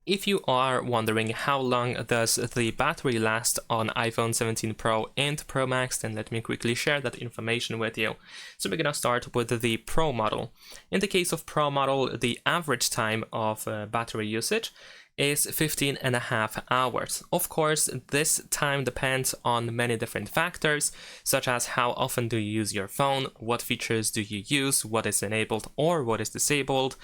If you are wondering how long does the battery last on iPhone 17 Pro and Pro Max, then let me quickly share that information with you. So we're gonna start with the Pro model. In the case of Pro model, the average time of battery usage is 15.5 hours. Of course, this time depends on many different factors, such as how often do you use your phone, what features do you use, what is enabled or what is disabled,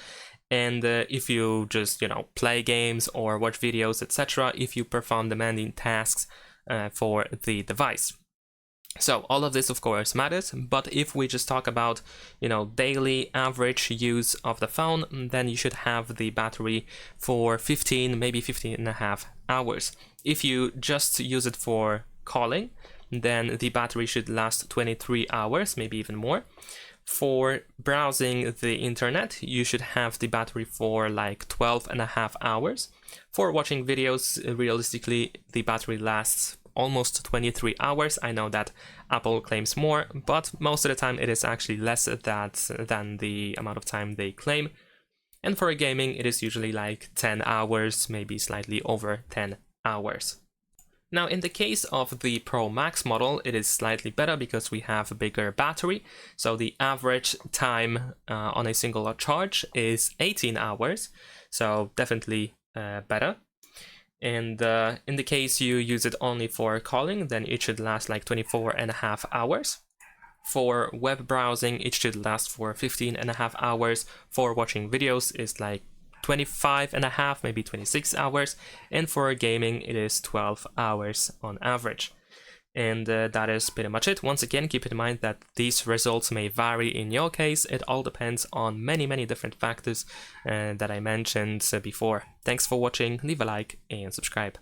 and if you just, play games or watch videos, etc., if you perform demanding tasks for the device. So all of this, of course, matters, but if we just talk about, daily average use of the phone, then you should have the battery for 15, maybe 15.5 hours. If you just use it for calling, then the battery should last 23 hours, maybe even more. For browsing the internet, you should have the battery for like 12.5 hours. For watching videos, realistically, the battery lasts almost 23 hours. I know that Apple claims more, but most of the time it is actually less than the amount of time they claim. And for gaming, it is usually like 10 hours, maybe slightly over 10 hours. Now, in the case of the Pro Max model, it is slightly better because we have a bigger battery. So the average time on a single charge is 18 hours. So definitely better. And in the case you use it only for calling, then it should last like 24.5 hours. For web browsing, it should last for 15.5 hours. For watching videos, it's like 25.5, maybe 26 hours, and for gaming it is 12 hours on average. And that is pretty much it. Once again, keep in mind that these results may vary in your case. It all depends on many different factors that I mentioned before. Thanks for watching, leave a like and subscribe.